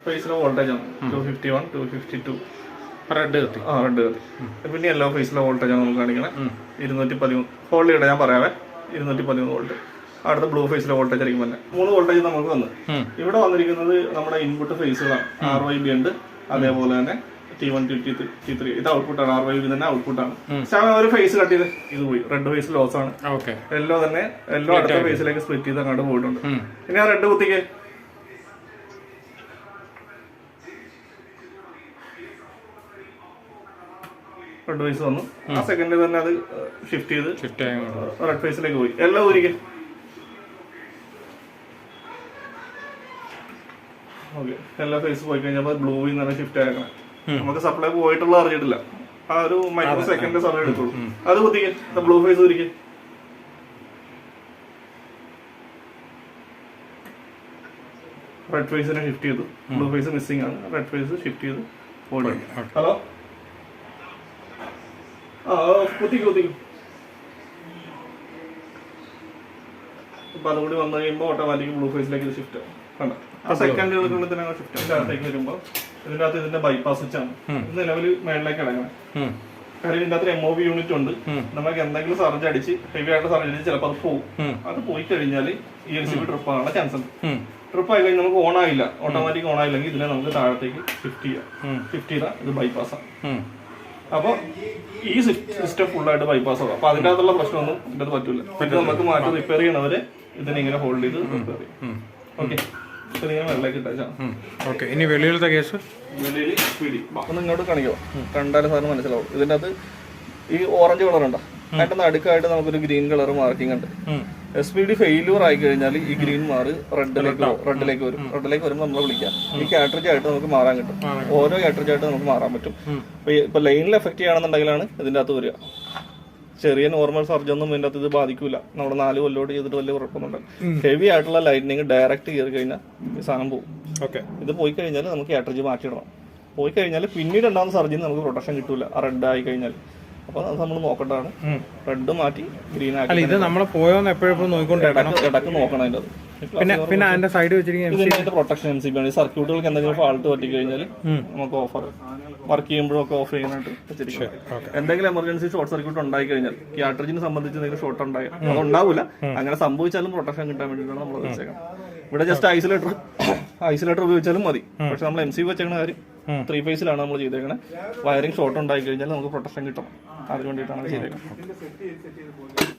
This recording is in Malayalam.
ഫേസിലെ വോൾട്ടേജ് ആണ് 251, 252 റെഡ് കത്തി. റെഡ് കത്തി. പിന്നെ യെല്ലോ ഫേസിലെ വോൾട്ടേജ് ആണ് നമുക്ക് കാണിക്കുന്നത് 213. ഹോൾഡ് ചെയ്യട്ടെ, ഞാൻ പറയാവേ. 213 വോൾട്ട്. അടുത്ത ബ്ലൂ ഫേസിലെ വോൾട്ടേജ് ആയിരിക്കും തന്നെ 3 വോൾട്ടേജ് നമുക്ക് വന്നു. ഇവിടെ വന്നിരിക്കുന്നത് നമ്മുടെ ഇൻപുട്ട് ഫേസുകളാണ്. RYB ഉണ്ട്, അതേപോലെ തന്നെ T1, T2, T3. ഇത് ഔട്ട്പുട്ടാണ്. RYB തന്നെ ഔട്ട്പുട്ടാണ്. പക്ഷെ ഒരു ഫേസ് കട്ട് ചെയ്ത് ഇത് പോയി. റെഡ് ഫേസ് ലോസ് ആണ്. യെല്ലോ തന്നെ യെല്ലോ അടുത്ത ഫേസിലേക്ക് സ്പ്ലിറ്റ് ചെയ്ത് അങ്ങോട്ട് പോയിട്ടുണ്ട്. ഇനി ആ റെഡ് കുത്തിക്ക് റെഡ് ഫേസ് വന്നു. ആ സെക്കൻഡിൽ തന്നെ അത് ഷിഫ്റ്റ് ചെയ്ത് റെഡ് ഫേസിലേക്ക് പോയി. യെല്ലോ ഊരിക്കും. ഓക്കെ, എല്ലാ ഫേസ് പോയി കഴിഞ്ഞപ്പോൾ ബ്ലൂവിൽ നിന്ന് തന്നെ ഷിഫ്റ്റ് ആക്കണം. നമുക്ക് സപ്ലൈ പോയിട്ടുള്ള അറിഞ്ഞിട്ടില്ല. ആ ഒരു മൈക്രോ സെക്കൻഡ് സമയം എടുക്കുള്ളൂ. അത് കുത്തിക്ക് ബ്ലൂ ഫേസ് ഊരിക്കും. റെഡ് ഫേസിനെ ഷിഫ്റ്റ് ചെയ്തു. ബ്ലൂ ഫേസ് മിസ്സിംഗ് ആണ്. റെഡ് ഫേസ് ഷിഫ്റ്റ് ചെയ്ത് പോയി. ഹലോ, കുത്തിക്കും. അപ്പൊ അതുകൂടി വന്നു കഴിയുമ്പോൾ ഓട്ടോമാറ്റിക് ബ്ലൂ ഫേസിലേക്ക് ഷിഫ്റ്റ് ആവും. കണ്ടോ, ആ സെക്കൻഡുകൾക്കുള്ളിൽ തന്നെ ഷിഫ്റ്റ് അകത്തേക്ക് വരുമ്പോൾ ഇതിന്റെ അകത്ത് ഇതിന്റെ ബൈപ്പാസ് വെച്ചാണ് നിലവിൽ മേളിലേക്ക് ഇടങ്ങണം. കാര്യം ഇതിന്റെ അകത്ത് MOB യൂണിറ്റ് ഉണ്ട്. നമുക്ക് എന്തെങ്കിലും സർജ് അടിച്ച് ഹെവി ആയിട്ട് സർജ് അടിച്ച് ചിലപ്പോൾ അത് പോകും. അത് പോയി കഴിഞ്ഞാൽ ELCB ട്രിപ്പ് ആകാനുള്ള ചാൻസ് ഉണ്ട്. ട്രിപ്പ് ആയി കഴിഞ്ഞാൽ നമുക്ക് ഓൺ ആയില്ല, ഓട്ടോമാറ്റിക് ഓൺ ആയില്ലെങ്കിൽ ഇതിനെ നമുക്ക് താഴത്തേക്ക് ഷിഫ്റ്റ് ചെയ്യാം. ഷിഫ്റ്റ് ചെയ്താൽ ഇത് ബൈപ്പാസ് ആണ്. അപ്പൊ ഈ സിസ്റ്റം ഫുള്ളായിട്ട് ബൈപ്പാസ് ആവും. അപ്പൊ അതിന്റെ അകത്തുള്ള പ്രശ്നമൊന്നും ഇതിന്റെ പറ്റൂല. പിന്നെ നമുക്ക് മാറ്റി റിപ്പയർ ചെയ്യണവരെ ഇതിനെ ഇങ്ങനെ ഹോൾഡ് ചെയ്ത് റിപ്പയർ ചെയ്യും. ഓക്കെ, ഇനി വെളിയിലത്തെ കേസ് വെളിയിൽ സ്പീഡി ഒന്ന് ഇങ്ങോട്ട് കാണിക്കോ, കണ്ടാലും സാറിന് മനസ്സിലാവും. ഇതിന്റെ അത് ഈ ഓറഞ്ച് കളർ ഉണ്ടോ, അതിന്റെ നടുക്കായിട്ട് നമുക്കൊരു ഗ്രീൻ കളർ മാർക്കിംഗ് ഉണ്ട്. SPD ഫെയിലൂർ ആയി കഴിഞ്ഞാൽ ഈ ഗ്രീൻ മാറി റെഡിലേക്ക് വരും. റെഡിലേക്ക് വരുമ്പോൾ നമ്മൾ വിളിക്കാം. ഈ കാറ്ററിജ് ആയിട്ട് നമുക്ക് മാറാൻ കിട്ടും. ഓരോ കാറ്ററിജ് ആയിട്ട് നമുക്ക് മാറാൻ പറ്റും. ഇപ്പൊ ലൈനിൽ എഫക്ട് ചെയ്യുകയാണെന്നുണ്ടെങ്കിലാണ് ഇതിന്റെ അകത്ത് വരിക. ചെറിയ നോർമൽ സർജൊന്നും ഇതിന്റെ അകത്ത് ഇത് ബാധിക്കൂല. നമ്മുടെ 4 കൊല്ലോട് ചെയ്തിട്ട് വലിയ കുഴപ്പമൊന്നുണ്ട്. ഹെവി ആയിട്ടുള്ള ലൈറ്റിനിങ് ഡയറക്റ്റ് കയറി കഴിഞ്ഞാൽ ഈ സാധനം പോകും. ഇത് പോയി കഴിഞ്ഞാൽ നമുക്ക് കാറ്ററിജ് മാറ്റിയിടണം. പോയി കഴിഞ്ഞാൽ പിന്നീട് ഉണ്ടാകുന്ന സർജറിന് നമുക്ക് പ്രൊട്ടക്ഷൻ കിട്ടൂല. ആ റെഡ് ആയി കഴിഞ്ഞാൽ അപ്പൊ അത് നമ്മൾ നോക്കേണ്ടതാണ്. റെഡ് മാറ്റി ഗ്രീൻ ആക്കി ഇത് നമ്മളെ പോയോന്ന് എപ്പോഴും ഇടക്ക് നോക്കണം. അതിന്റെ പിന്നെ അതിന്റെ സൈഡ് വെച്ചിരിക്കുന്ന പ്രൊട്ടക്ഷൻ MCB ആണ്. സർക്യൂട്ടുകൾക്ക് എന്തെങ്കിലും ഫാൾട്ട് പറ്റി കഴിഞ്ഞാൽ നമുക്ക് ഓഫർ വർക്ക് ചെയ്യുമ്പോഴൊക്കെ ഓഫ് ചെയ്യാനായിട്ട് വെച്ചിരിക്കും. എന്തെങ്കിലും എമർജൻസി ഷോർട്ട് സർക്യൂട്ട് ഉണ്ടായി കഴിഞ്ഞാൽ കാറ്ററിജിനെ സംബന്ധിച്ച് എന്തെങ്കിലും ഷോർട്ട് ഉണ്ടായി അത് ഉണ്ടാവില്ല. അങ്ങനെ സംഭവിച്ചാലും പ്രൊട്ടക്ഷൻ കിട്ടാൻ വേണ്ടിയിട്ടാണ് നമ്മൾ വെച്ചേക്കണം. ഇവിടെ ജസ്റ്റ് ഐസൊലേറ്റർ ഉപയോഗിച്ചാലും മതി. പക്ഷെ നമ്മൾ MCB വെച്ചേക്കുന്ന കാര്യം 3 ഫേസിലാണ് നമ്മൾ ചെയ്തേക്കണേ. വയറിംഗ് ഷോർട്ട് ഉണ്ടായി കഴിഞ്ഞാൽ നമുക്ക് പ്രൊട്ടക്ഷൻ കിട്ടണം. അതിന് വേണ്ടിയിട്ടാണ് ചെയ്തേക്കുന്നത്.